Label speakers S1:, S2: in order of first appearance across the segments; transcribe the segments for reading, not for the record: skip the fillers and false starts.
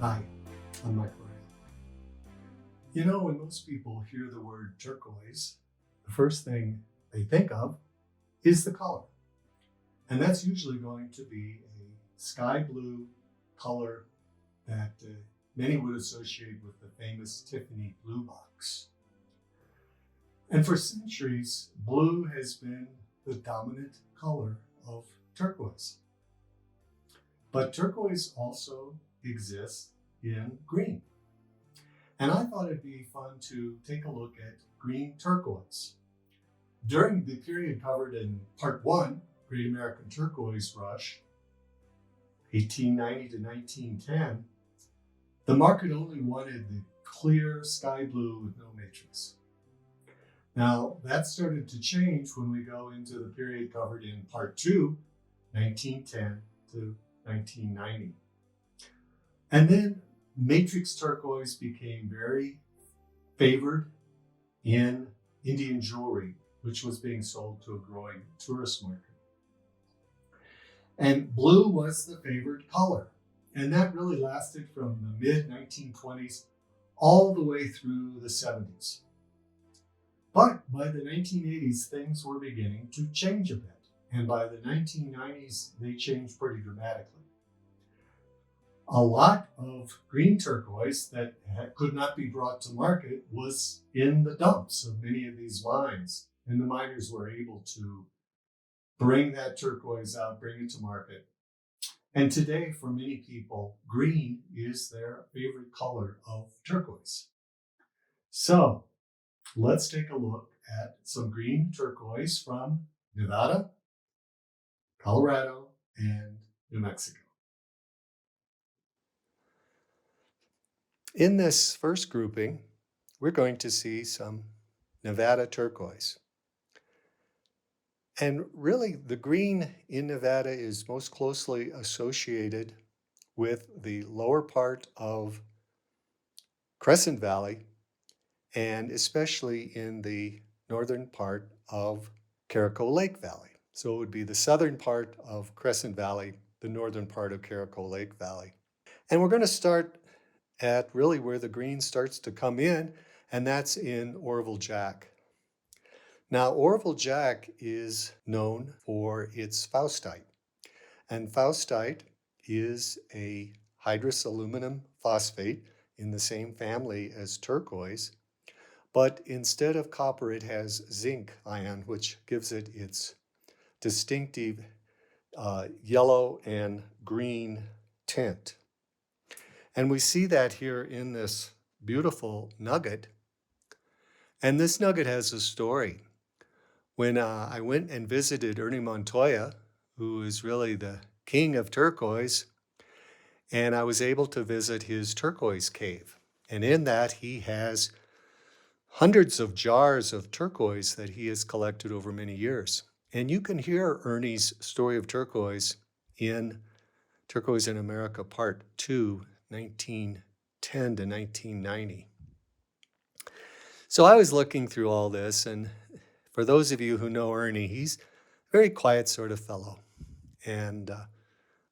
S1: Hi, I'm Mike Ryan. When most people hear the word turquoise, the first thing they think of is the color. And that's usually going to be a sky blue color that many would associate with the famous Tiffany blue box. And for centuries, blue has been the dominant color of turquoise. But turquoise also exists in green. And I thought it'd be fun to take a look at green turquoise. During the period covered in part one, Great American Turquoise Rush, 1890 to 1910, the market only wanted the clear sky blue with no matrix. Now, that started to change when we go into the period covered in part two, 1910 to 1990. And then matrix turquoise became very favored in Indian jewelry, which was being sold to a growing tourist market. And blue was the favored color. And that really lasted from the mid-1920s all the way through the 70s. But by the 1980s, things were beginning to change a bit. And by the 1990s, they changed pretty dramatically. A lot of green turquoise that could not be brought to market was in the dumps of many of these mines. And the miners were able to bring that turquoise out, bring it to market. And today, for many people, green is their favorite color of turquoise. So let's take a look at some green turquoise from Nevada, Colorado, and New Mexico. In this first grouping, we're going to see some Nevada turquoise. And really, the green in Nevada is most closely associated with the lower part of Crescent Valley, and especially in the northern part of Caraco Lake Valley. So it would be the southern part of Crescent Valley, the northern part of Caraco Lake Valley. And we're going to start at really where the green starts to come in, and that's in Orville Jack. Now, Orville Jack is known for its faustite, and faustite is a hydrous aluminum phosphate in the same family as turquoise, but instead of copper, it has zinc ion, which gives it its distinctive yellow and green tint. And we see that here in this beautiful nugget. And this nugget has a story. When I went and visited Ernie Montoya, who is really the king of turquoise, and I was able to visit his turquoise cave. And in that, he has hundreds of jars of turquoise that he has collected over many years. And you can hear Ernie's story of turquoise in Turquoise in America, Part 2, 1910 to 1990. So I was looking through all this, and for those of you who know Ernie, he's a very quiet sort of fellow. And I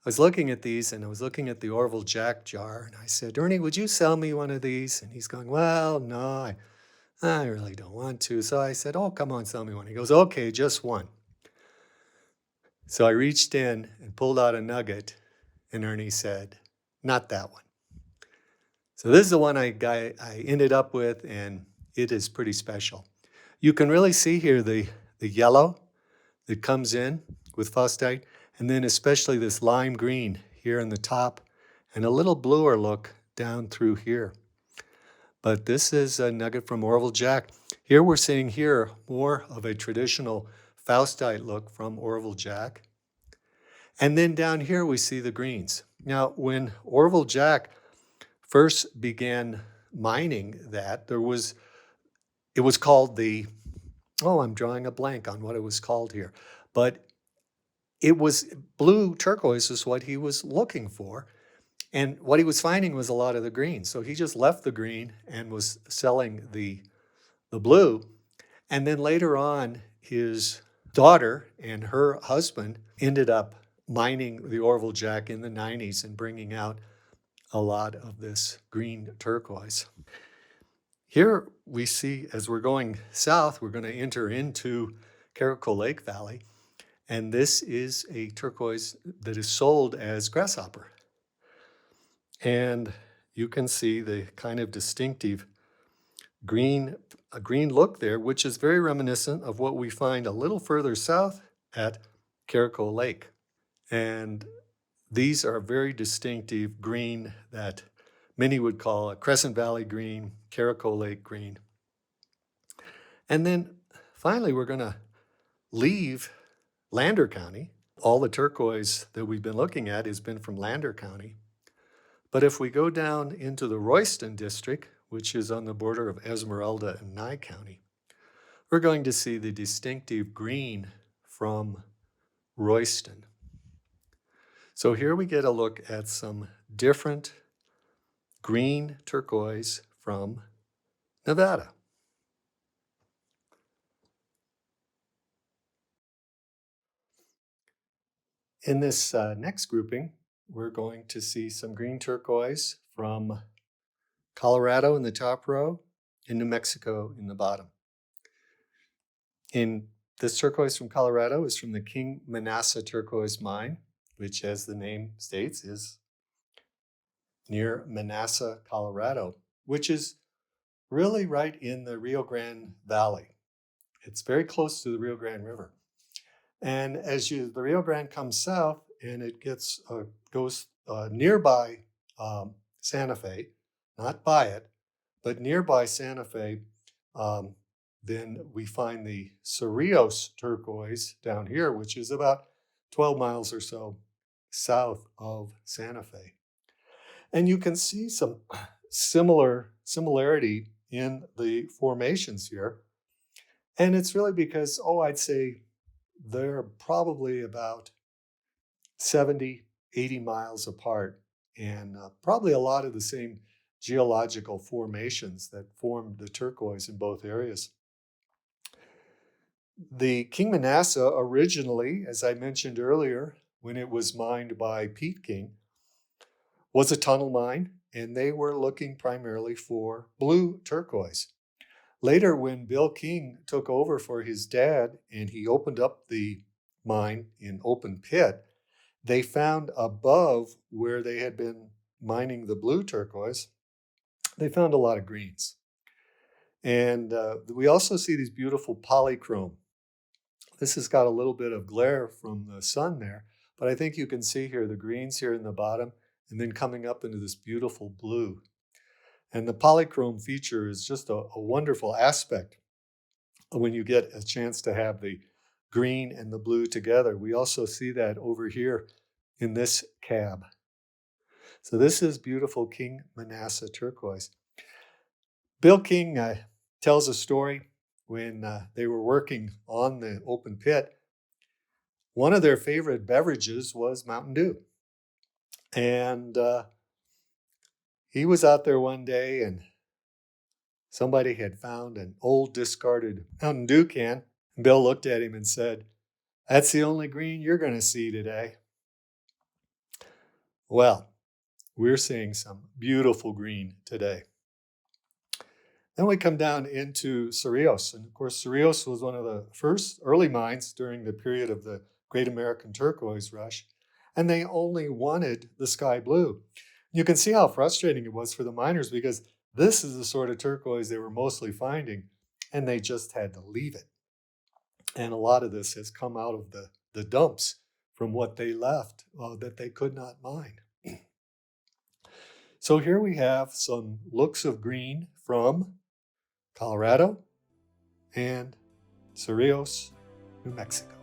S1: was looking at these, and I was looking at the Orville Jack jar, and I said, Ernie, would you sell me one of these? And he's going, well, no, I really don't want to. So I said, oh, come on, sell me one. He goes, okay, just one. So I reached in and pulled out a nugget, and Ernie said, not that one. So this is the one I ended up with, and it is pretty special. You can really see here the yellow that comes in with faustite, and then especially this lime green here in the top, and a little bluer look down through here. But this is a nugget from Orville Jack. Here we're seeing here more of a traditional faustite look from Orville Jack. And then down here we see the greens. Now, when Orville Jack first began mining that, it was called I'm drawing a blank on what it was called here, but it was blue turquoise is what he was looking for. And what he was finding was a lot of the green. So he just left the green and was selling the blue. And then later on, his daughter and her husband ended up mining the Orville Jack in the 90s and bringing out a lot of this green turquoise. Here we see, as we're going south, we're going to enter into Carrico Lake Valley, and this is a turquoise that is sold as grasshopper. And you can see the kind of distinctive green, a green look there, which is very reminiscent of what we find a little further south at Carrico Lake. And these are very distinctive green that many would call a Crescent Valley green, Carrico Lake green. And then finally, we're going to leave Lander County. All the turquoise that we've been looking at has been from Lander County. But if we go down into the Royston district, which is on the border of Esmeralda and Nye County, we're going to see the distinctive green from Royston. So here we get a look at some different green turquoise from Nevada. In this next grouping, we're going to see some green turquoise from Colorado in the top row and New Mexico in the bottom. In this turquoise from Colorado is from the King Manasseh turquoise mine, which, as the name states, is near Manasseh, Colorado, which is really right in the Rio Grande Valley. It's very close to the Rio Grande River. And as the Rio Grande comes south and it goes nearby Santa Fe, not by it, but nearby Santa Fe, then we find the Cerrillos turquoise down here, which is about 12 miles or so south of Santa Fe. And you can see some similarity in the formations here. And it's really because, I'd say they're probably about 70, 80 miles apart, and probably a lot of the same geological formations that formed the turquoise in both areas. The King Manasseh originally, as I mentioned earlier, when it was mined by Pete King, was a tunnel mine, and they were looking primarily for blue turquoise. Later, when Bill King took over for his dad and he opened up the mine in open pit, they found above where they had been mining the blue turquoise, they found a lot of greens. And we also see these beautiful polychrome. This has got a little bit of glare from the sun there, but I think you can see here the greens here in the bottom and then coming up into this beautiful blue. And the polychrome feature is just a wonderful aspect when you get a chance to have the green and the blue together. We also see that over here in this cab. So this is beautiful King Manasseh turquoise. Bill King tells a story when they were working on the open pit. One of their favorite beverages was Mountain Dew. And he was out there one day and somebody had found an old discarded Mountain Dew can. Bill looked at him and said, "That's the only green you're going to see today." Well, we're seeing some beautiful green today. Then we come down into Cerrillos. And of course, Cerrillos was one of the first early mines during the period of the Great American Turquoise Rush. And they only wanted the sky blue. You can see how frustrating it was for the miners because this is the sort of turquoise they were mostly finding, and they just had to leave it. And a lot of this has come out of the dumps from what they left that they could not mine. So here we have some looks of green from Colorado and Cerrillos, New Mexico.